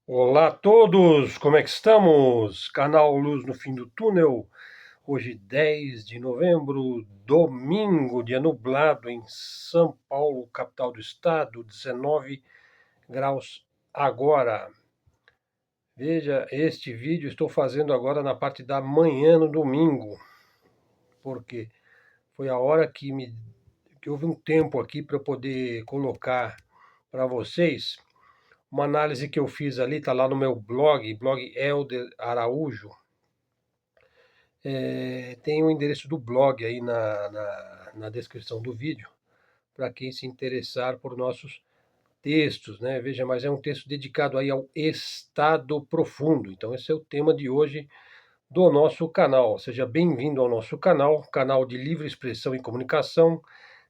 Olá a todos, como é que estamos? Canal Luz no Fim do Túnel. Hoje, 10 de novembro, domingo, dia nublado em São Paulo, capital do estado, 19 graus agora. Veja, este vídeo estou fazendo agora na parte da manhã no domingo, porque foi a hora que houve um tempo aqui para eu poder colocar para vocês uma análise que eu fiz ali, está lá no meu blog Elder Araújo. Tem o endereço do blog aí na descrição do vídeo, para quem se interessar por nossos textos, né? Veja, mas é um texto dedicado aí ao estado profundo. Então, esse é o tema de hoje do nosso canal. Seja bem-vindo ao nosso canal, canal de livre expressão e comunicação,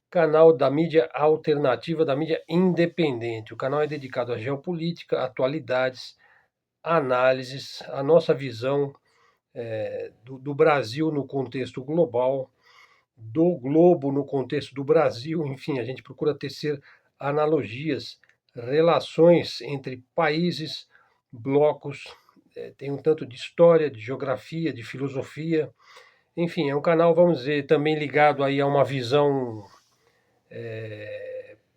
canal da mídia alternativa, da mídia independente. O canal é dedicado à geopolítica, atualidades, análises, a nossa visão do Brasil no contexto global, do globo no contexto do Brasil, enfim, a gente procura tecer analogias, relações entre países, blocos, tem um tanto de história, de geografia, de filosofia, enfim, é um canal, vamos dizer, também ligado aí a uma visão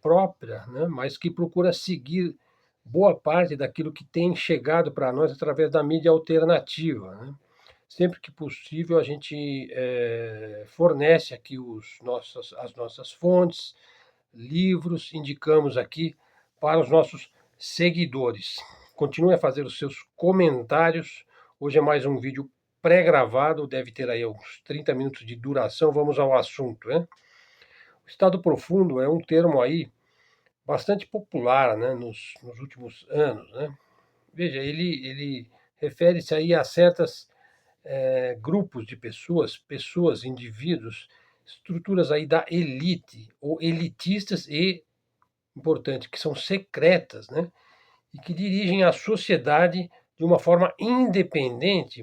própria, né, mas que procura seguir boa parte daquilo que tem chegado para nós através da mídia alternativa, né? Sempre que possível, a gente fornece aqui as nossas fontes, livros, indicamos aqui para os nossos seguidores. Continue a fazer os seus comentários. Hoje é mais um vídeo pré-gravado, deve ter aí uns 30 minutos de duração. Vamos ao assunto, né? O estado profundo é um termo aí bastante popular, né, nos últimos anos, né? Veja, ele refere-se aí a certas grupos de pessoas, indivíduos, estruturas aí da elite, ou elitistas e, importante, que são secretas, né? E que dirigem a sociedade de uma forma independente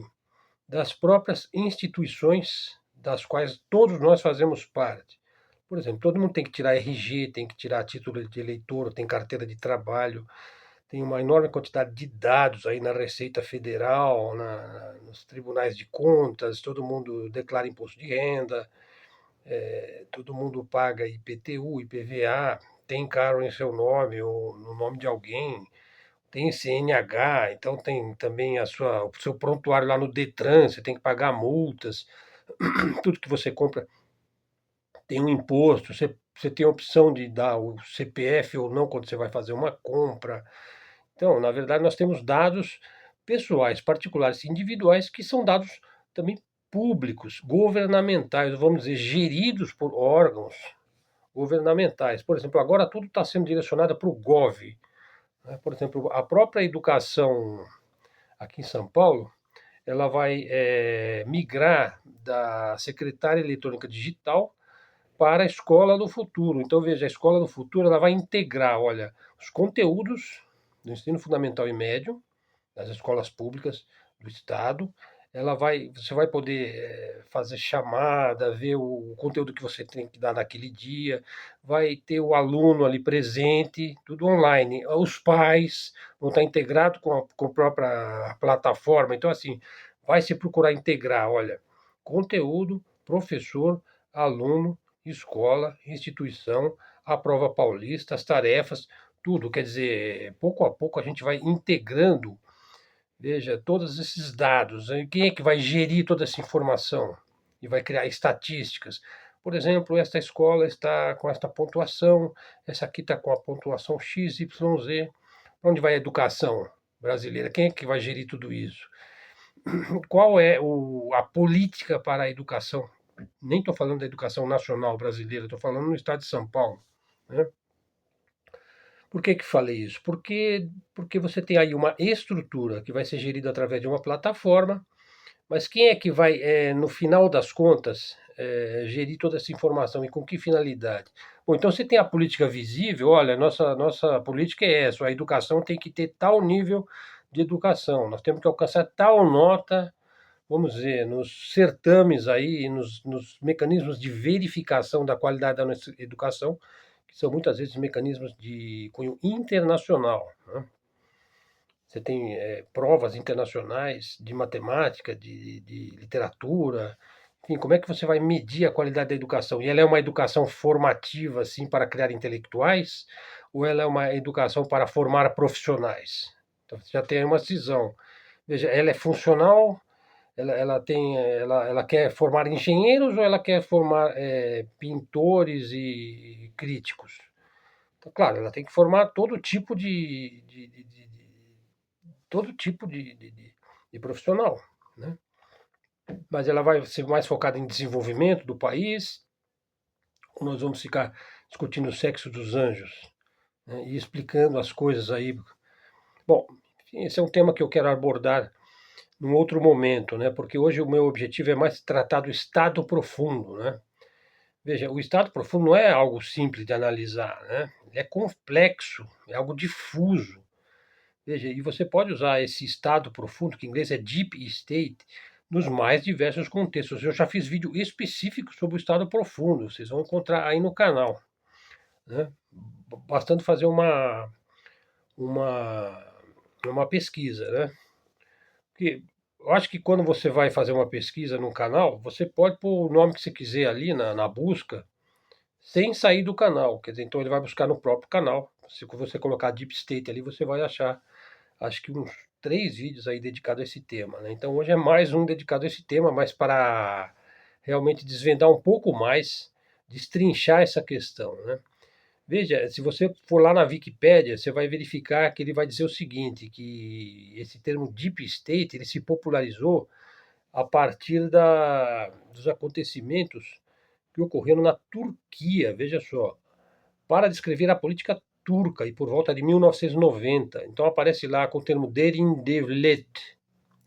das próprias instituições das quais todos nós fazemos parte. Por exemplo, todo mundo tem que tirar RG, tem que tirar título de eleitor, tem carteira de trabalho, tem uma enorme quantidade de dados aí na Receita Federal, nos tribunais de contas, todo mundo declara imposto de renda, todo mundo paga IPTU, IPVA, tem carro em seu nome ou no nome de alguém, tem CNH, então tem também o seu prontuário lá no Detran, você tem que pagar multas, tudo que você compra tem um imposto, você tem a opção de dar o CPF ou não quando você vai fazer uma compra. Então, na verdade, nós temos dados pessoais, particulares, individuais, que são dados também públicos, governamentais, vamos dizer, geridos por órgãos governamentais. Por exemplo, agora tudo está sendo direcionado para o GOV, né? Por exemplo, a própria educação aqui em São Paulo, ela vai migrar da secretária eletrônica digital para a escola do futuro. Então, veja, a escola do futuro ela vai integrar, olha, os conteúdos do ensino fundamental e médio, das escolas públicas do estado. Você vai poder fazer chamada, ver o conteúdo que você tem que dar naquele dia, vai ter o aluno ali presente, tudo online. Os pais vão estar integrados com a própria plataforma. Então, assim, vai se procurar integrar, olha, conteúdo, professor, aluno, escola, instituição, a prova paulista, as tarefas, tudo. Quer dizer, pouco a pouco a gente vai integrando. Veja, todos esses dados, quem é que vai gerir toda essa informação e vai criar estatísticas? Por exemplo, esta escola está com esta pontuação, essa aqui está com a pontuação X, Y, Z. Para onde vai a educação brasileira? Quem é que vai gerir tudo isso? Qual é a política para a educação? Nem estou falando da educação nacional brasileira, estou falando no estado de São Paulo, né? Por que falei isso? Porque você tem aí uma estrutura que vai ser gerida através de uma plataforma, mas quem é que vai, no final das contas, gerir toda essa informação e com que finalidade? Bom, então você tem a política visível, olha, nossa política é essa, a educação tem que ter tal nível de educação, nós temos que alcançar tal nota, vamos dizer, nos certames aí, nos mecanismos de verificação da qualidade da nossa educação, que são muitas vezes mecanismos de cunho internacional, né? você tem provas internacionais de matemática, de literatura, enfim, como é que você vai medir a qualidade da educação? E ela é uma educação formativa, assim, para criar intelectuais, ou ela é uma educação para formar profissionais? Então você já tem aí uma cisão. Veja, ela é funcional, ela quer formar engenheiros ou ela quer formar pintores e críticos? Então, claro, ela tem que formar todo tipo todo tipo de profissional, né? Mas ela vai ser mais focada em desenvolvimento do país, ou nós vamos ficar discutindo o sexo dos anjos, né? E explicando as coisas aí. Bom, enfim, esse é um tema que eu quero abordar num outro momento, né? Porque hoje o meu objetivo é mais tratar do estado profundo, né? Veja, o estado profundo não é algo simples de analisar, né? É complexo, é algo difuso. Veja, e você pode usar esse estado profundo, que em inglês é deep state, nos mais diversos contextos. Eu já fiz vídeo específico sobre o estado profundo, vocês vão encontrar aí no canal, né? Bastando fazer uma, uma pesquisa, né? Porque eu acho que quando você vai fazer uma pesquisa num canal, você pode pôr o nome que você quiser ali na busca, sem sair do canal. Quer dizer, então ele vai buscar no próprio canal. Se você colocar Deep State ali, você vai achar, acho que uns 3 vídeos aí dedicados a esse tema, né? Então hoje é mais um dedicado a esse tema, mas para realmente desvendar um pouco mais, destrinchar essa questão, né? Veja, se você for lá na Wikipédia, você vai verificar que ele vai dizer o seguinte, que esse termo Deep State, ele se popularizou a partir dos acontecimentos que ocorreram na Turquia, veja só, para descrever a política turca e por volta de 1990. Então aparece lá com o termo Derin Devlet,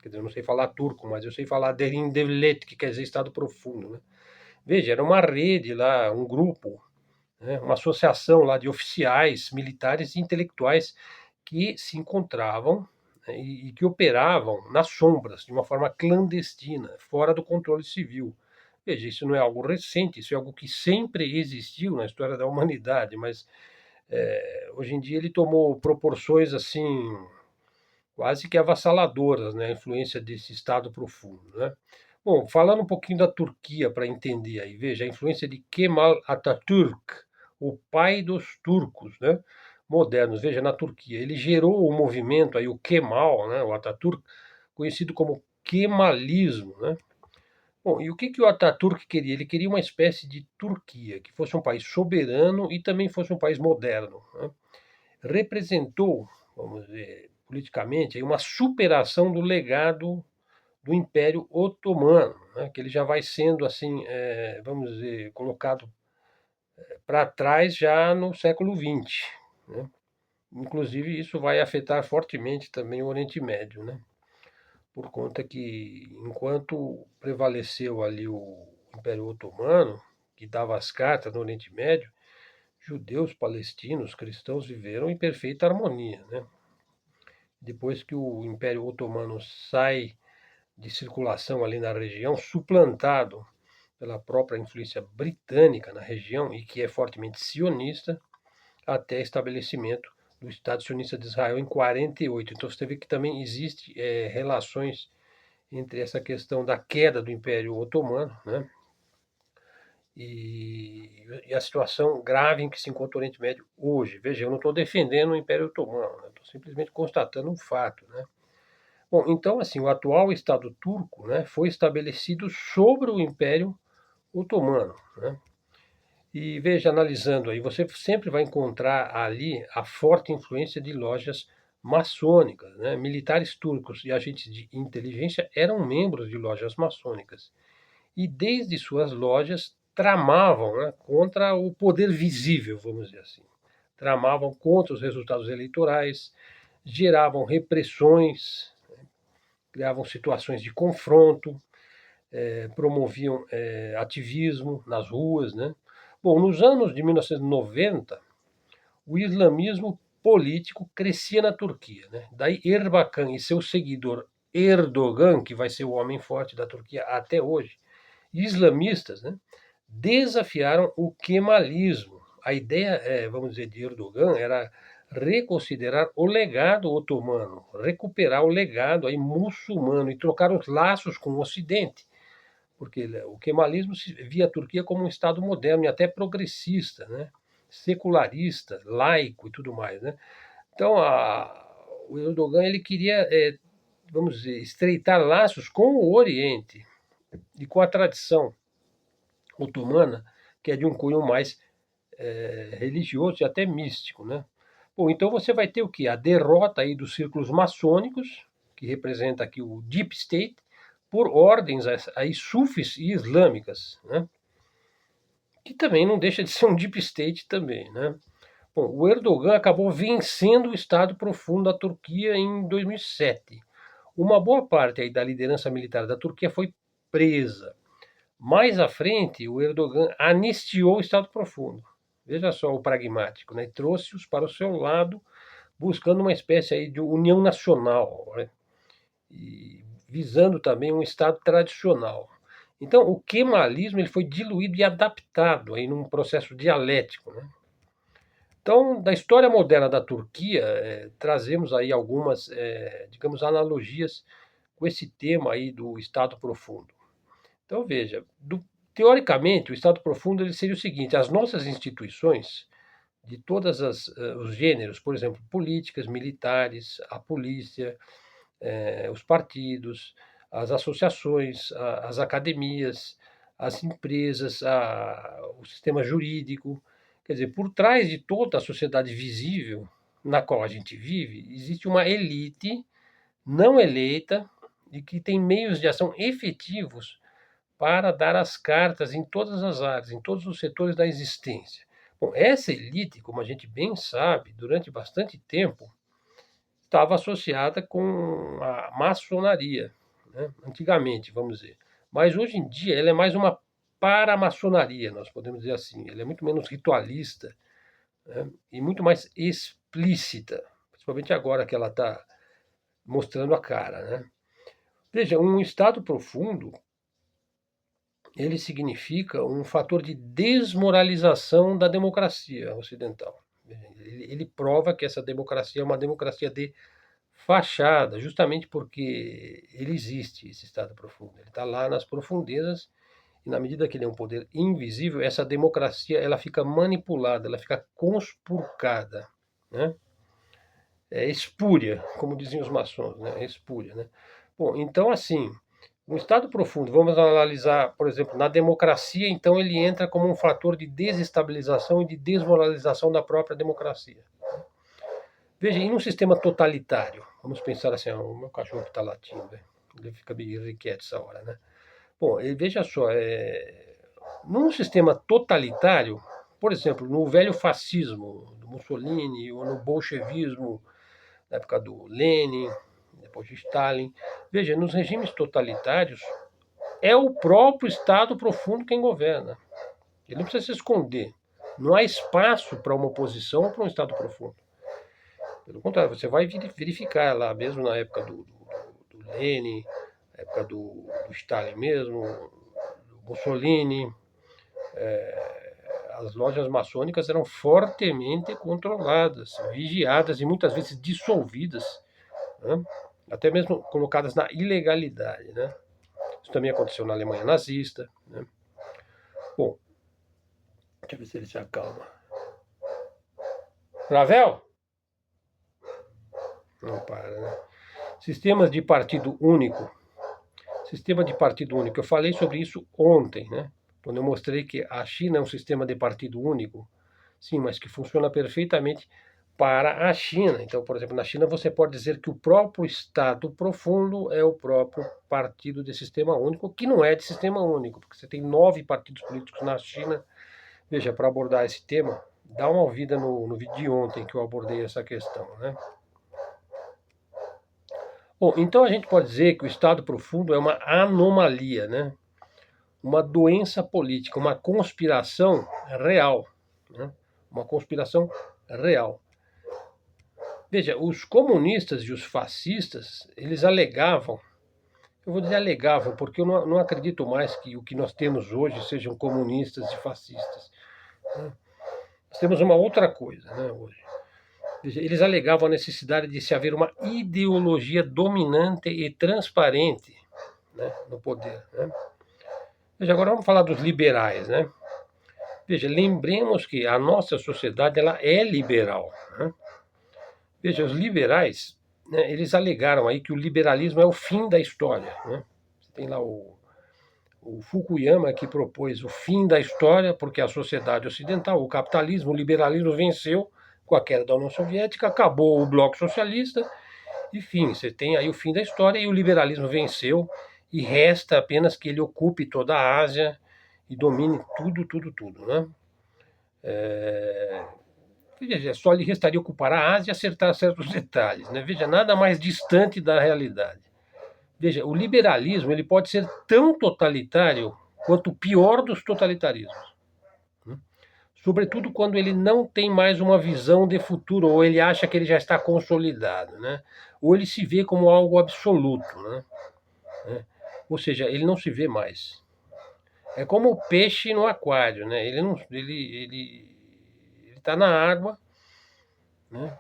quer dizer, eu não sei falar turco, mas eu sei falar Derin Devlet, que quer dizer Estado Profundo, né? Veja, era uma rede lá, um grupo, né, uma associação lá de oficiais, militares e intelectuais que se encontravam, né, e que operavam nas sombras, de uma forma clandestina, fora do controle civil. Veja, isso não é algo recente, isso é algo que sempre existiu na história da humanidade, mas hoje em dia ele tomou proporções assim quase que avassaladoras, né, a influência desse Estado profundo, né? Bom, falando um pouquinho da Turquia para entender aí, veja a influência de Kemal Atatürk, o pai dos turcos, né, modernos. Veja, na Turquia, ele gerou o movimento aí, o Kemal, né, o Atatürk, conhecido como Kemalismo, né? Bom, e o que o Atatürk queria? Ele queria uma espécie de Turquia, que fosse um país soberano e também fosse um país moderno, né? Representou, vamos dizer, politicamente, aí uma superação do legado do Império Otomano, né, que ele já vai sendo assim, vamos dizer, colocado para trás já no século XX, né? Inclusive isso vai afetar fortemente também o Oriente Médio, né? Por conta que enquanto prevaleceu ali o Império Otomano, que dava as cartas no Oriente Médio, judeus, palestinos, cristãos viveram em perfeita harmonia, né? Depois que o Império Otomano sai de circulação ali na região, suplantado pela própria influência britânica na região e que é fortemente sionista, até estabelecimento do Estado sionista de Israel em 48. Então você vê que também existe relações entre essa questão da queda do Império Otomano, né, e a situação grave em que se encontra o Oriente Médio hoje. Veja, eu não estou defendendo o Império Otomano, estou simplesmente constatando um fato, né? Bom, então assim, o atual Estado turco, né, foi estabelecido sobre o Império Otomano, né? E veja, analisando aí, você sempre vai encontrar ali a forte influência de lojas maçônicas, né? Militares turcos e agentes de inteligência eram membros de lojas maçônicas e desde suas lojas tramavam, né, contra o poder visível, vamos dizer assim. Tramavam contra os resultados eleitorais, geravam repressões, criavam situações de confronto, promoviam ativismo nas ruas, né? Bom, nos anos de 1990, o islamismo político crescia na Turquia, né? Daí Erbakan e seu seguidor Erdogan, que vai ser o homem forte da Turquia até hoje, islamistas, né, desafiaram o kemalismo. A ideia, vamos dizer, de Erdogan era reconsiderar o legado otomano, recuperar o legado aí muçulmano e trocar os laços com o Ocidente, porque o kemalismo via a Turquia como um Estado moderno e até progressista, né? Secularista, laico e tudo mais, né? Então, o Erdogan ele queria, vamos dizer, estreitar laços com o Oriente e com a tradição otomana, que é de um cunho mais religioso e até místico, né? Bom, então você vai ter o que? A derrota aí dos círculos maçônicos, que representa aqui o Deep State, por ordens aí sufis e islâmicas, né? Que também não deixa de ser um Deep State também, né? Bom, o Erdogan acabou vencendo o Estado profundo da Turquia em 2007. Uma boa parte aí da liderança militar da Turquia foi presa. Mais à frente, o Erdogan anistiou o Estado profundo. Veja só o pragmático, né? Trouxe-os para o seu lado, buscando uma espécie aí de união nacional, né? E visando também um Estado tradicional. Então, o kemalismo ele foi diluído e adaptado aí num processo dialético, né? Então, da história moderna da Turquia, trazemos aí algumas, digamos, analogias com esse tema aí do Estado profundo. Então, veja, teoricamente, o Estado profundo ele seria o seguinte: as nossas instituições, de todos os gêneros, por exemplo, políticas, militares, a polícia, os partidos, as associações, as academias, as empresas, o sistema jurídico. Quer dizer, por trás de toda a sociedade visível na qual a gente vive, existe uma elite não eleita e que tem meios de ação efetivos para dar as cartas em todas as áreas, em todos os setores da existência. Bom, essa elite, como a gente bem sabe, durante bastante tempo, estava associada com a maçonaria, né? Antigamente, vamos dizer. Mas hoje em dia ela é mais uma paramaçonaria, nós podemos dizer assim. Ela é muito menos ritualista, né? E muito mais explícita, principalmente agora que ela está mostrando a cara, né? Veja, um estado profundo ele significa um fator de desmoralização da democracia ocidental. Ele prova que essa democracia é uma democracia de fachada, justamente porque ele existe, esse estado profundo. Ele está lá nas profundezas e na medida que ele é um poder invisível, essa democracia ela fica manipulada, ela fica conspurcada, né? É espúria, como diziam os maçons, né? É espúria, né? Bom, então assim, um estado profundo, vamos analisar, por exemplo, na democracia, então ele entra como um fator de desestabilização e de desmoralização da própria democracia. Veja, em um sistema totalitário, vamos pensar assim, o meu cachorro está latindo, né? Ele fica meio irrequieto essa hora, né? Bom, veja só, num sistema totalitário, por exemplo, no velho fascismo do Mussolini ou no bolchevismo na época do Lenin, depois de Stalin, veja, nos regimes totalitários é o próprio Estado profundo quem governa. Ele não precisa se esconder. Não há espaço para uma oposição ou para um Estado profundo. Pelo contrário, você vai verificar lá, mesmo na época do Lenin, na época do Stalin mesmo, do Mussolini, as lojas maçônicas eram fortemente controladas, vigiadas e muitas vezes dissolvidas, né? Até mesmo colocadas na ilegalidade, né? Isso também aconteceu na Alemanha nazista, né? Bom, deixa eu ver se ele se acalma. Ravel? Não para, né? Sistemas de partido único. Sistema de partido único. Eu falei sobre isso ontem, né? Quando eu mostrei que a China é um sistema de partido único. Sim, mas que funciona perfeitamente para a China. Então, por exemplo, na China você pode dizer que o próprio Estado profundo é o próprio partido de sistema único, que não é de sistema único, porque você tem 9 partidos políticos na China. Veja, para abordar esse tema, dá uma ouvida no vídeo de ontem que eu abordei essa questão, né? Bom, então a gente pode dizer que o Estado profundo é uma anomalia, né? Uma doença política, uma conspiração real, né? Uma conspiração real. Veja, os comunistas e os fascistas, eles alegavam, eu vou dizer alegavam, porque eu não acredito mais que o que nós temos hoje sejam comunistas e fascistas, né? Nós temos uma outra coisa, né, hoje. Veja, eles alegavam a necessidade de se haver uma ideologia dominante e transparente, né, no poder. Né? Veja, agora vamos falar dos liberais. Né? Veja, lembremos que a nossa sociedade ela é liberal. Né? Veja, os liberais, né, eles alegaram aí que o liberalismo é o fim da história. Né? Você tem lá o Fukuyama que propôs o fim da história, porque a sociedade ocidental, o capitalismo, o liberalismo venceu com a queda da União Soviética, acabou o bloco socialista, enfim, você tem aí o fim da história e o liberalismo venceu e resta apenas que ele ocupe toda a Ásia e domine tudo, tudo, tudo, né? Veja, só lhe restaria ocupar a Ásia e acertar certos detalhes, né? Veja, nada mais distante da realidade. Veja, o liberalismo ele pode ser tão totalitário quanto o pior dos totalitarismos. Né? Sobretudo quando ele não tem mais uma visão de futuro, ou ele acha que ele já está consolidado, né? Ou ele se vê como algo absoluto, né? Ou seja, ele não se vê mais. É como o peixe no aquário, né? Ele não, ele está na água, né?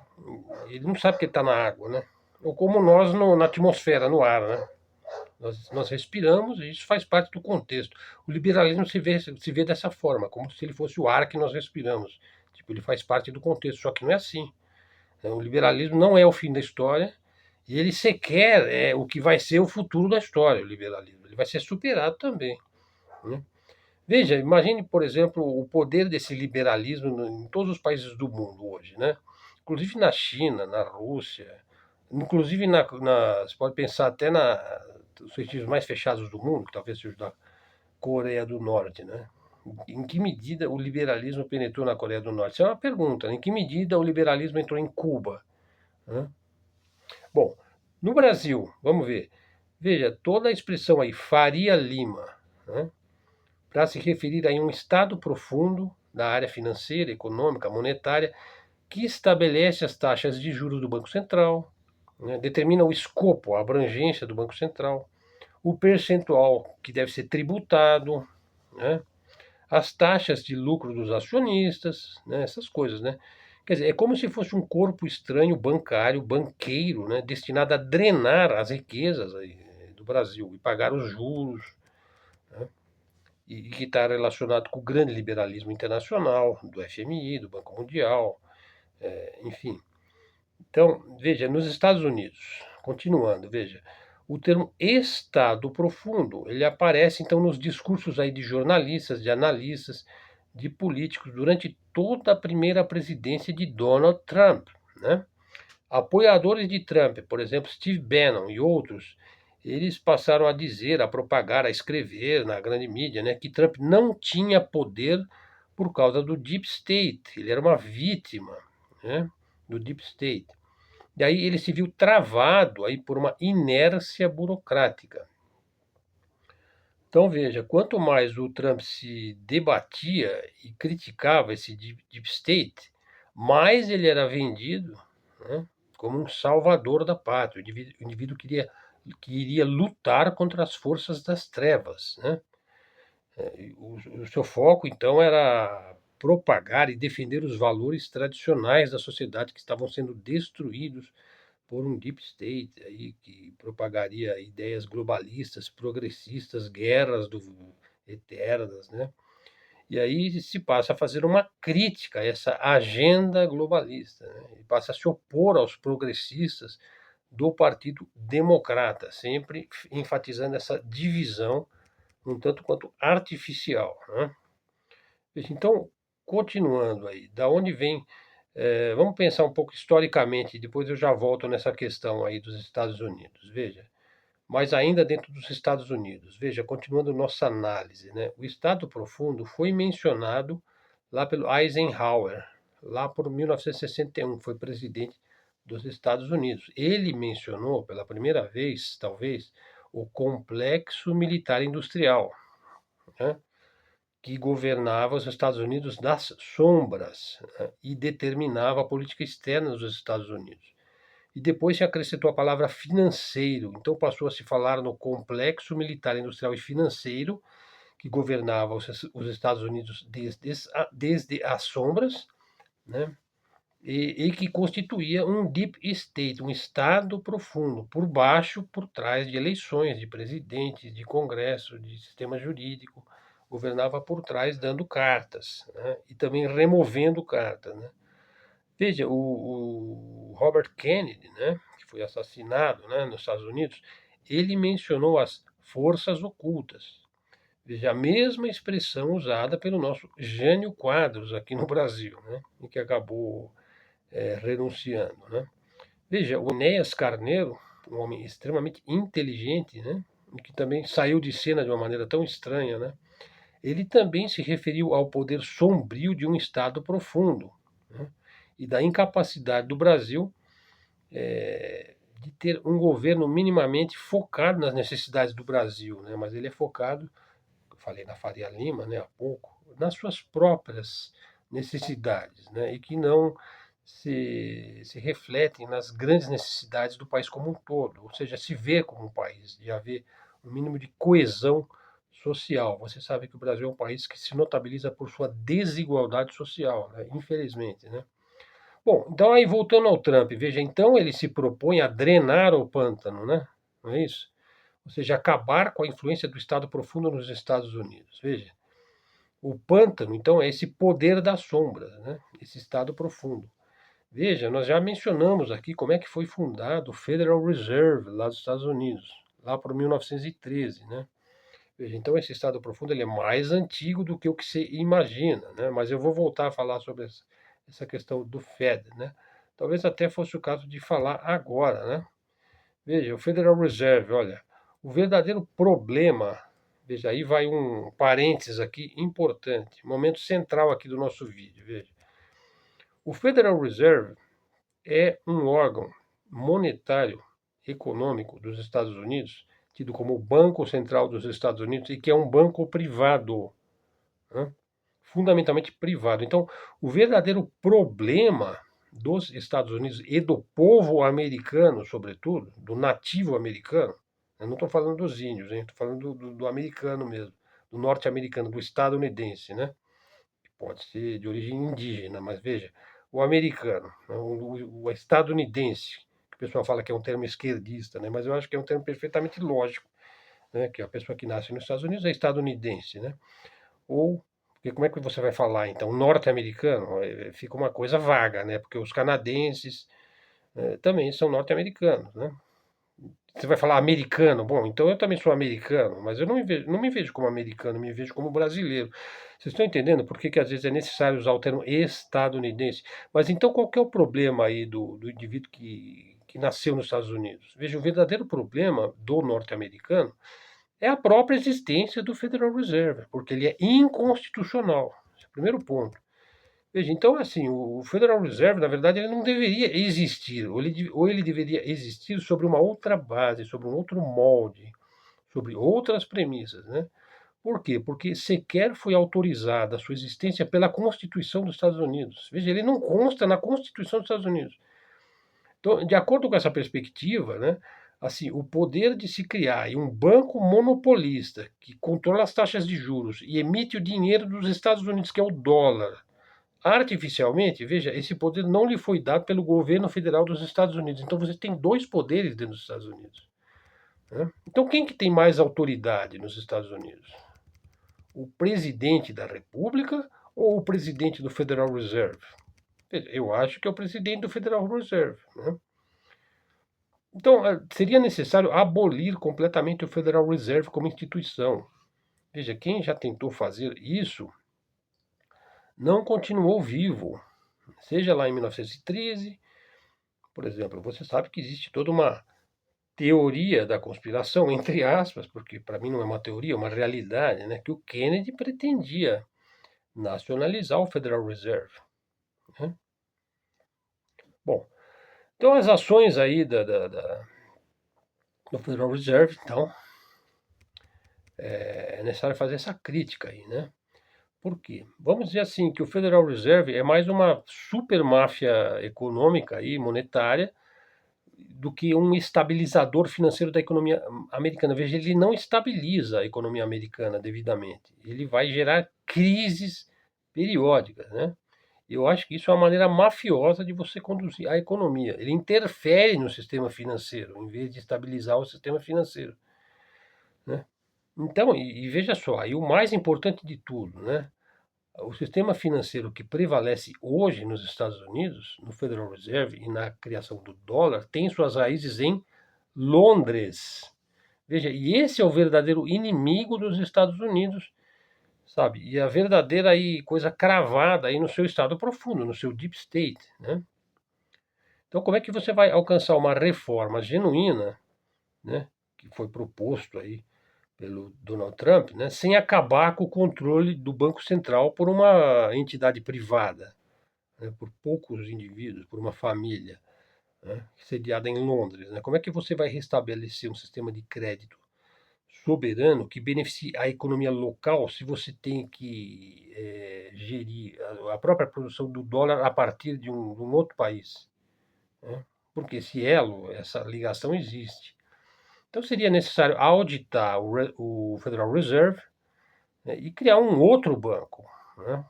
Ele não sabe que ele está na água, né? Ou como nós na atmosfera, no ar, né? Nós respiramos e isso faz parte do contexto. O liberalismo se vê dessa forma, como se ele fosse o ar que nós respiramos. Tipo, ele faz parte do contexto, só que não é assim. O liberalismo não é o fim da história e ele sequer é o que vai ser o futuro da história, o liberalismo. Ele vai ser superado também. Né? Veja, imagine, por exemplo, o poder desse liberalismo em todos os países do mundo hoje, né? Inclusive na China, na Rússia, inclusive você pode pensar até nos regimes mais fechados do mundo, que talvez seja da Coreia do Norte, né? Em que medida o liberalismo penetrou na Coreia do Norte? Isso é uma pergunta. Né? Em que medida o liberalismo entrou em Cuba? Né? Bom, no Brasil, vamos ver. Veja, toda a expressão aí, Faria Lima, né? Para se referir a um estado profundo da área financeira, econômica, monetária, que estabelece as taxas de juros do Banco Central, né, determina o escopo, a abrangência do Banco Central, o percentual que deve ser tributado, né, as taxas de lucro dos acionistas, né, essas coisas. Né? Quer dizer, é como se fosse um corpo estranho bancário, banqueiro, né, destinado a drenar as riquezas aí, do Brasil e pagar os juros, né? E que está relacionado com o grande liberalismo internacional, do FMI, do Banco Mundial, enfim. Então, veja, nos Estados Unidos, continuando, veja, o termo Estado profundo, ele aparece então nos discursos aí de jornalistas, de analistas, de políticos durante toda a primeira presidência de Donald Trump, né? Apoiadores de Trump, por exemplo, Steve Bannon e outros, eles passaram a dizer, a propagar, a escrever na grande mídia, né, que Trump não tinha poder por causa do Deep State. Ele era uma vítima, né, do Deep State. E aí ele se viu travado aí por uma inércia burocrática. Então veja, quanto mais o Trump se debatia e criticava esse Deep State, mais ele era vendido, né, como um salvador da pátria, o indivíduo que iria lutar contra as forças das trevas. Né? O seu foco, então, era propagar e defender os valores tradicionais da sociedade que estavam sendo destruídos por um deep state aí que propagaria ideias globalistas, progressistas, guerras eternas, né? E aí se passa a fazer uma crítica a essa agenda globalista, né? E passa a se opor aos progressistas do Partido Democrata, sempre enfatizando essa divisão um tanto quanto artificial, né? Então, continuando aí, da onde vem vamos pensar um pouco historicamente, depois eu já volto nessa questão aí dos Estados Unidos. Veja, mas ainda dentro dos Estados Unidos, veja, continuando nossa análise, né? O Estado Profundo foi mencionado lá pelo Eisenhower, lá por 1961, foi presidente dos Estados Unidos. Ele mencionou pela primeira vez, talvez, o complexo militar industrial, né? Que governava os Estados Unidos das sombras, né, e determinava a política externa dos Estados Unidos. E depois se acrescentou a palavra financeiro, então passou a se falar no complexo militar, industrial e financeiro que governava os Estados Unidos desde as sombras, né, e que constituía um deep state, um estado profundo, por baixo, por trás de eleições, de presidentes, de congresso, de sistema jurídico, governava por trás dando cartas, né? E também removendo cartas, né? Veja, o Robert Kennedy, né, que foi assassinado, né, nos Estados Unidos, ele mencionou as forças ocultas. Veja, a mesma expressão usada pelo nosso Jânio Quadros aqui no Brasil, né, e que acabou renunciando. Né? Veja, o Enéas Carneiro, um homem extremamente inteligente, né, e que também saiu de cena de uma maneira tão estranha, né, ele também se referiu ao poder sombrio de um Estado profundo, né, e da incapacidade do Brasil de ter um governo minimamente focado nas necessidades do Brasil, né, mas ele é focado, eu falei na Faria Lima, né, há pouco, nas suas próprias necessidades, né, e que não se refletem nas grandes necessidades do país como um todo, ou seja, se ver como um país, de haver um mínimo de coesão social. Você sabe que o Brasil é um país que se notabiliza por sua desigualdade social, né? Infelizmente, né? Bom, então aí voltando ao Trump, veja, então ele se propõe a drenar o pântano, né? Não é isso? Ou seja, acabar com a influência do Estado profundo nos Estados Unidos. Veja, o pântano, então, é esse poder das sombras, né? Esse Estado profundo. Veja, nós já mencionamos aqui como é que foi fundado o Federal Reserve lá dos Estados Unidos, lá por 1913, né? Veja, então esse Estado profundo ele é mais antigo do que o que se imagina, né? Mas eu vou voltar a falar sobre essa questão do Fed, né? Talvez até fosse o caso de falar agora, né? Veja, o Federal Reserve, olha, o verdadeiro problema, veja, aí vai um parênteses aqui importante, momento central aqui do nosso vídeo, veja. O Federal Reserve é um órgão monetário econômico dos Estados Unidos, tido como o Banco Central dos Estados Unidos, e que é um banco privado, né? Fundamentalmente privado. Então, o verdadeiro problema dos Estados Unidos e do povo americano, sobretudo, do nativo americano, eu não estou falando dos índios, estou falando do americano mesmo, do norte-americano, do estadunidense, né? Pode ser de origem indígena, mas veja, o americano, né, o estadunidense, que o pessoal fala que é um termo esquerdista, né, mas eu acho que é um termo perfeitamente lógico, né, que a pessoa que nasce nos Estados Unidos é estadunidense, né? Ou, porque como é que você vai falar então norte-americano? Fica uma coisa vaga, né? Porque os canadenses também são norte-americanos, né? Você vai falar americano, bom, então eu também sou americano, mas eu não me vejo como americano, me vejo como brasileiro. Vocês estão entendendo por que, que às vezes é necessário usar o termo estadunidense? Mas então qual que é o problema aí do indivíduo que nasceu nos Estados Unidos? Veja, o verdadeiro problema do norte-americano é a própria existência do Federal Reserve, porque ele é inconstitucional. Esse é o primeiro ponto. Veja, então, assim, o Federal Reserve, na verdade, ele não deveria existir, ou ele deveria existir sobre uma outra base, sobre um outro molde, sobre outras premissas, né? Por quê? Porque sequer foi autorizada a sua existência pela Constituição dos Estados Unidos. Veja, ele não consta na Constituição dos Estados Unidos. Então, de acordo com essa perspectiva, né, assim, o poder de se criar um banco monopolista que controla as taxas de juros e emite o dinheiro dos Estados Unidos, que é o dólar, artificialmente, veja, esse poder não lhe foi dado pelo governo federal dos Estados Unidos. Então você tem dois poderes dentro dos Estados Unidos, né? Então quem que tem mais autoridade nos Estados Unidos? O presidente da República ou o presidente do Federal Reserve? Eu acho que é o presidente do Federal Reserve, né? Então seria necessário abolir completamente o Federal Reserve como instituição. Veja, quem já tentou fazer isso não continuou vivo, seja lá em 1913. Por exemplo, você sabe que existe toda uma teoria da conspiração, entre aspas, porque para mim não é uma teoria, é uma realidade, né, que o Kennedy pretendia nacionalizar o Federal Reserve, né? Bom, então as ações aí do Federal Reserve, então, é necessário fazer essa crítica aí, né? Por quê? Vamos dizer assim, que o Federal Reserve é mais uma super máfia econômica e monetária do que um estabilizador financeiro da economia americana. Veja, ele não estabiliza a economia americana devidamente. Ele vai gerar crises periódicas, né? Eu acho que isso é uma maneira mafiosa de você conduzir a economia. Ele interfere no sistema financeiro, em vez de estabilizar o sistema financeiro, né? Então, e veja só, aí o mais importante de tudo, né? O sistema financeiro que prevalece hoje nos Estados Unidos, no Federal Reserve e na criação do dólar, tem suas raízes em Londres. Veja, e esse é o verdadeiro inimigo dos Estados Unidos, sabe? E a verdadeira aí coisa cravada aí no seu estado profundo, no seu deep state, né? Então, como é que você vai alcançar uma reforma genuína, né, que foi proposto aí pelo Donald Trump, né, sem acabar com o controle do Banco Central por uma entidade privada, né, por poucos indivíduos, por uma família, né, sediada em Londres, né? Como é que você vai restabelecer um sistema de crédito soberano que beneficie a economia local se você tem que gerir a própria produção do dólar a partir de um outro país, né? Porque esse elo, essa ligação existe. Então seria necessário auditar o Federal Reserve, né, e criar um outro banco, né?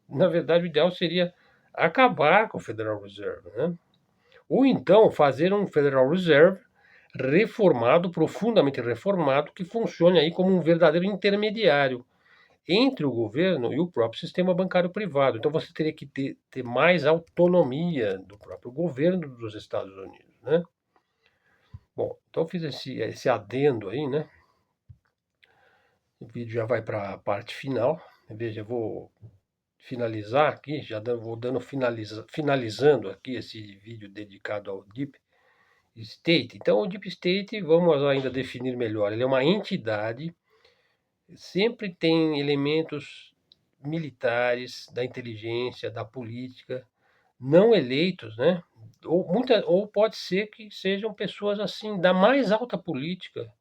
Na verdade, o ideal seria acabar com o Federal Reserve, né? Ou então fazer um Federal Reserve reformado, profundamente reformado, que funcione aí como um verdadeiro intermediário entre o governo e o próprio sistema bancário privado. Então você teria que ter mais autonomia do próprio governo dos Estados Unidos, né? Bom, então eu fiz esse adendo aí, né? O vídeo já vai para a parte final. Veja, eu vou finalizar aqui, vou finalizando aqui esse vídeo dedicado ao Deep State. Então, o Deep State, vamos ainda definir melhor, ele é uma entidade, sempre tem elementos militares, da inteligência, da política, não eleitos, né? Ou pode ser que sejam pessoas assim da mais alta política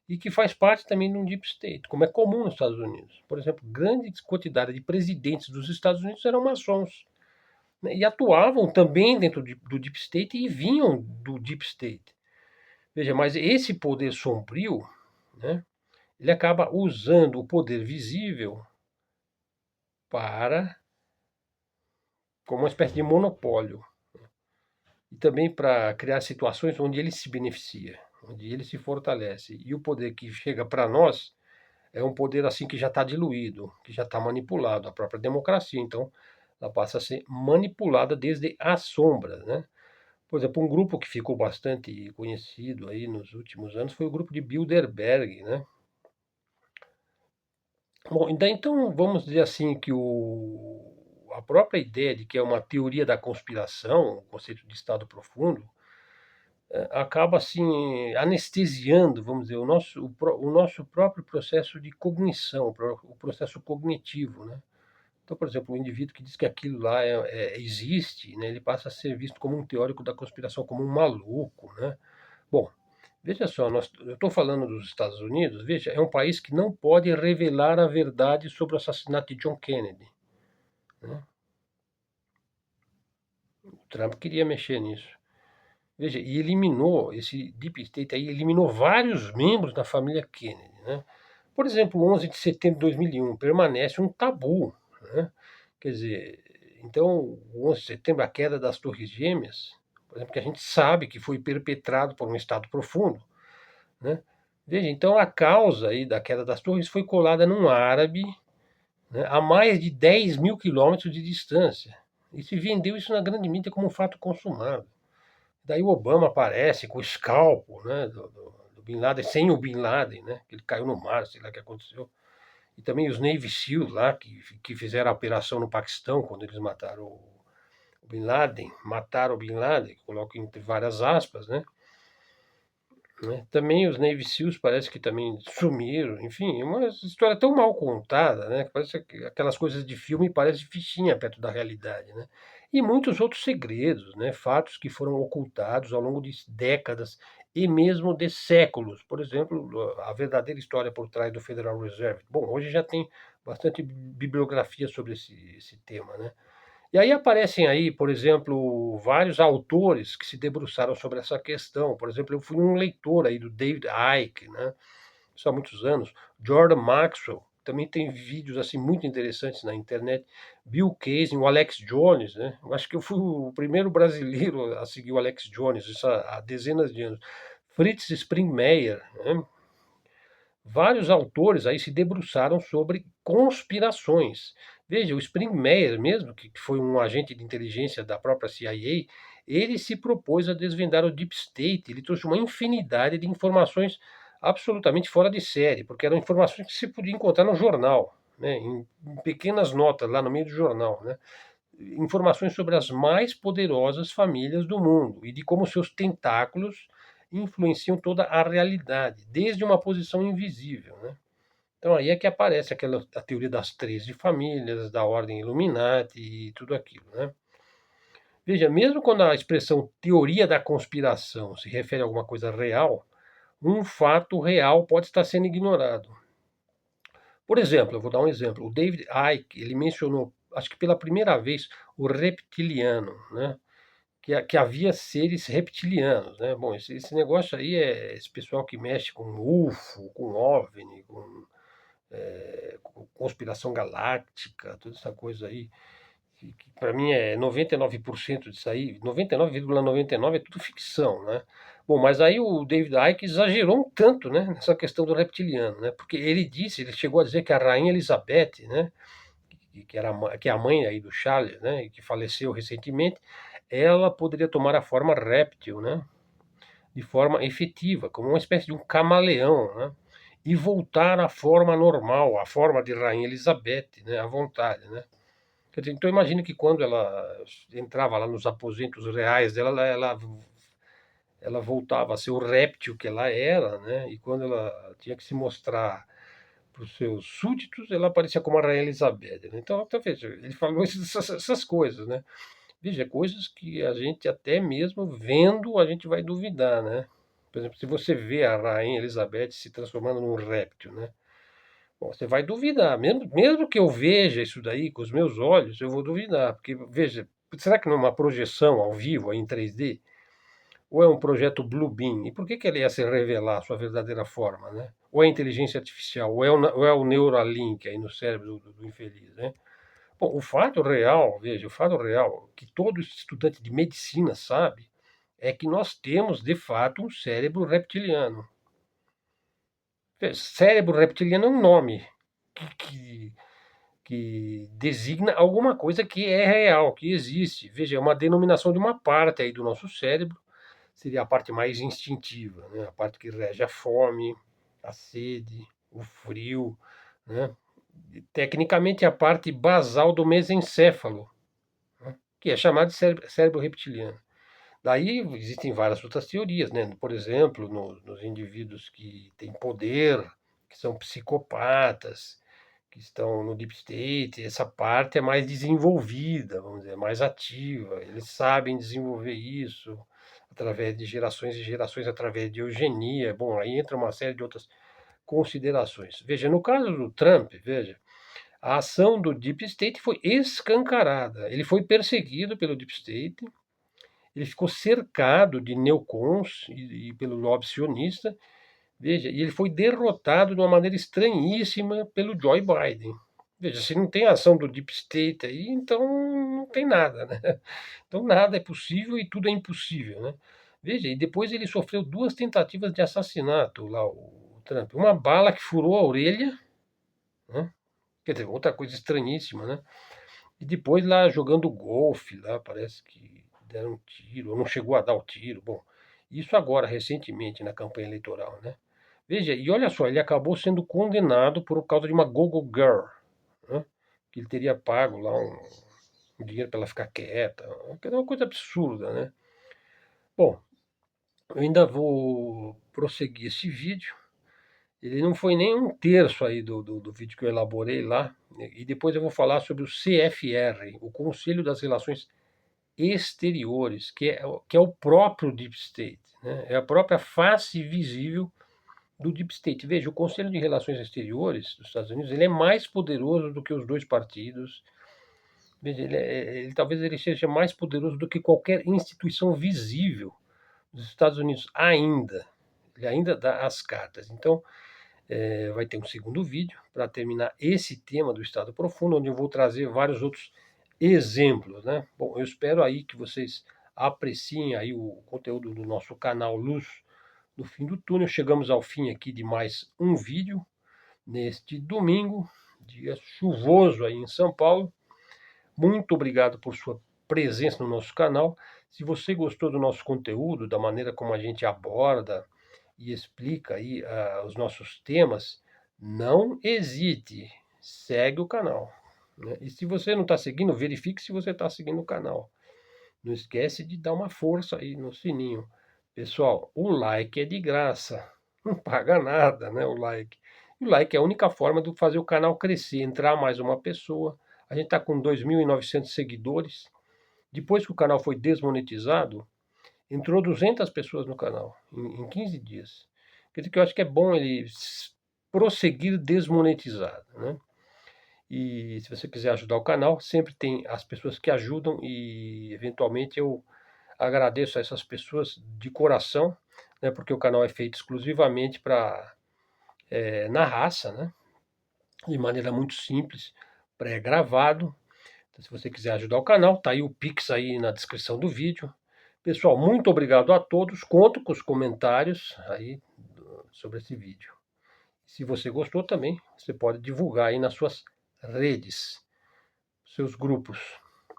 e que faz parte também de um deep state, como é comum nos Estados Unidos. Por exemplo, grande quantidade de presidentes dos Estados Unidos eram maçons, né, e atuavam também dentro do deep state e vinham do deep state. Veja, mas esse poder sombrio, né, ele acaba usando o poder visível para como uma espécie de monopólio e também para criar situações onde ele se beneficia, onde ele se fortalece. E o poder que chega para nós é um poder assim que já está diluído, que já está manipulado, a própria democracia. Então, ela passa a ser manipulada desde as sombras, né? Por exemplo, um grupo que ficou bastante conhecido aí nos últimos anos foi o grupo de Bilderberg, né? Bom, então vamos dizer assim que a própria ideia de que é uma teoria da conspiração, o conceito de estado profundo, acaba assim anestesiando, vamos dizer, o nosso próprio processo de cognição, o processo cognitivo, né? Então, por exemplo, o indivíduo que diz que aquilo lá existe, né, ele passa a ser visto como um teórico da conspiração, como um maluco, né? Bom, veja só, eu estou falando dos Estados Unidos, veja, é um país que não pode revelar a verdade sobre o assassinato de John Kennedy, né? O Trump queria mexer nisso. Veja, e eliminou, esse Deep State aí eliminou vários membros da família Kennedy, né? Por exemplo, o 11 de setembro de 2001 permanece um tabu, né? Quer dizer, então, o 11 de setembro, a queda das Torres Gêmeas, por exemplo, que a gente sabe que foi perpetrado por um Estado profundo, né? Veja, então a causa aí da queda das torres foi colada num árabe, né, a mais de 10 mil quilômetros de distância. E se vendeu isso na grande mídia como um fato consumado. Daí o Obama aparece com o escalpo, né, do Bin Laden, sem o Bin Laden, né, que ele caiu no mar, sei lá o que aconteceu. E também os Navy SEALs lá, que fizeram a operação no Paquistão, quando eles mataram o Bin Laden, mataram o Bin Laden, coloco entre várias aspas, né? Né? Também os Navy SEALs parece que também sumiram, enfim, é uma história tão mal contada, né? Que parece que aquelas coisas de filme parecem fichinha perto da realidade, né? E muitos outros segredos, né? Fatos que foram ocultados ao longo de décadas e mesmo de séculos. Por exemplo, a verdadeira história por trás do Federal Reserve. Bom, hoje já tem bastante bibliografia sobre esse tema, né? E aí aparecem aí, por exemplo, vários autores que se debruçaram sobre essa questão. Por exemplo, eu fui um leitor aí do David Icke, né? Isso há muitos anos. Jordan Maxwell, também tem vídeos, assim, muito interessantes na internet. Bill Kaysing, o Alex Jones, né? Eu acho que eu fui o primeiro brasileiro a seguir o Alex Jones, isso há dezenas de anos. Fritz Springmeier, né? Vários autores aí se debruçaram sobre conspirações. Veja, o Springmeier mesmo, que foi um agente de inteligência da própria CIA, ele se propôs a desvendar o Deep State, ele trouxe uma infinidade de informações absolutamente fora de série, porque eram informações que se podia encontrar no jornal, né, em pequenas notas lá no meio do jornal, né, informações sobre as mais poderosas famílias do mundo e de como seus tentáculos influenciam toda a realidade, desde uma posição invisível, né? Então aí é que aparece a teoria das 13 famílias, da ordem Illuminati e tudo aquilo, né? Veja, mesmo quando a expressão teoria da conspiração se refere a alguma coisa real, um fato real pode estar sendo ignorado. Por exemplo, eu vou dar um exemplo. O David Icke, ele mencionou, acho que pela primeira vez, o reptiliano, né? Que havia seres reptilianos, né? Bom, esse negócio aí esse pessoal que mexe com UFO, com OVNI, com conspiração galáctica, toda essa coisa aí, que para mim é 99% disso aí, 99,99 é tudo ficção, né? Bom, mas aí o David Icke exagerou um tanto, né, nessa questão do reptiliano, né? Porque ele chegou a dizer que a rainha Elizabeth, né, que é a mãe aí do Charles, né, e que faleceu recentemente, ela poderia tomar a forma réptil, né, de forma efetiva, como uma espécie de um camaleão, né, e voltar à forma normal, à forma de Rainha Elizabeth, né, à vontade, né. Quer dizer, então imagine que quando ela entrava lá nos aposentos reais dela, ela voltava a ser o réptil que ela era, né, e quando ela tinha que se mostrar para os seus súditos, ela aparecia como a Rainha Elizabeth, né? Então veja, ele falou essas coisas, né? Veja, coisas que a gente até mesmo vendo, a gente vai duvidar, né? Por exemplo, se você vê a Rainha Elizabeth se transformando num réptil, né? Bom, você vai duvidar, mesmo que eu veja isso daí com os meus olhos, eu vou duvidar, porque, veja, será que não é uma projeção ao vivo, aí, em 3D? Ou é um projeto Bluebeam? E por que ele ia se revelar a sua verdadeira forma, né? Ou é inteligência artificial, ou é o Neuralink aí no cérebro do infeliz, né? Bom, o fato real, veja, o fato real que todo estudante de medicina sabe é que nós temos, de fato, um cérebro reptiliano. Cérebro reptiliano é um nome que, que, que designa alguma coisa que é real, que existe. Veja, é uma denominação de uma parte aí do nosso cérebro, seria a parte mais instintiva, né? A parte que rege a fome, a sede, o frio, né? E, tecnicamente, a parte basal do mesencéfalo, né? Que é chamada de cérebro reptiliano. Daí existem várias outras teorias, né? Por exemplo, nos indivíduos que têm poder, que são psicopatas, que estão no deep state, essa parte é mais desenvolvida, vamos dizer, mais ativa. Eles sabem desenvolver isso através de gerações e gerações, através de eugenia. Bom, aí entra uma série de outras considerações. Veja, no caso do Trump, veja, a ação do deep state foi escancarada. Ele foi perseguido pelo deep state, ele ficou cercado de neocons e pelo lobby sionista. Veja, e ele foi derrotado de uma maneira estranhíssima pelo Joe Biden. Veja, se não tem ação do Deep State aí, então não tem nada, né? Então nada é possível e tudo é impossível, né? Veja, e depois ele sofreu duas tentativas de assassinato lá, o Trump. Uma bala que furou a orelha, né? Quer dizer, outra coisa estranhíssima, né? E depois lá jogando golfe, lá parece que deram um tiro, ou não chegou a dar o tiro. Bom, isso agora, recentemente, na campanha eleitoral, né? Veja, e olha só, ele acabou sendo condenado por causa de uma Google Girl, né? Que ele teria pago lá um dinheiro para ela ficar quieta, que é uma coisa absurda, né? Bom, eu ainda vou prosseguir esse vídeo. Ele não foi nem um terço aí do vídeo que eu elaborei lá, e depois eu vou falar sobre o CFR, o Conselho das Relações Exteriores, que é o próprio Deep State, né? É a própria face visível do Deep State. Veja, o Conselho de Relações Exteriores dos Estados Unidos ele é mais poderoso do que os dois partidos. Veja, talvez ele seja mais poderoso do que qualquer instituição visível dos Estados Unidos ainda. Ele ainda dá as cartas. Então, vai ter um segundo vídeo para terminar esse tema do estado profundo, onde eu vou trazer vários outros exemplos, né? Bom, eu espero aí que vocês apreciem aí o conteúdo do nosso canal Luz no Fim do Túnel. Chegamos ao fim aqui de mais um vídeo neste domingo, dia chuvoso aí em São Paulo. Muito obrigado por sua presença no nosso canal. Se você gostou do nosso conteúdo, da maneira como a gente aborda e explica aí os nossos temas, não hesite, segue o canal, né? E se você não está seguindo, verifique se você está seguindo o canal. Não esquece de dar uma força aí no sininho. Pessoal, o like é de graça, não paga nada, né? O like. E o like é a única forma de fazer o canal crescer, entrar mais uma pessoa. A gente está com 2.900 seguidores. Depois que o canal foi desmonetizado, entrou 200 pessoas no canal em 15 dias. Quer dizer que eu acho que é bom ele prosseguir desmonetizado, né? E se você quiser ajudar o canal, sempre tem as pessoas que ajudam e eventualmente eu agradeço a essas pessoas de coração, né? Porque o canal é feito exclusivamente para na raça, né? De maneira muito simples, pré-gravado. Então, se você quiser ajudar o canal, tá aí o Pix aí na descrição do vídeo. Pessoal, muito obrigado a todos. Conto com os comentários aí sobre esse vídeo. Se você gostou também, você pode divulgar aí nas suas redes, seus grupos.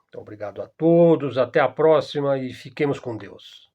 Então, obrigado a todos, até a próxima e fiquemos com Deus.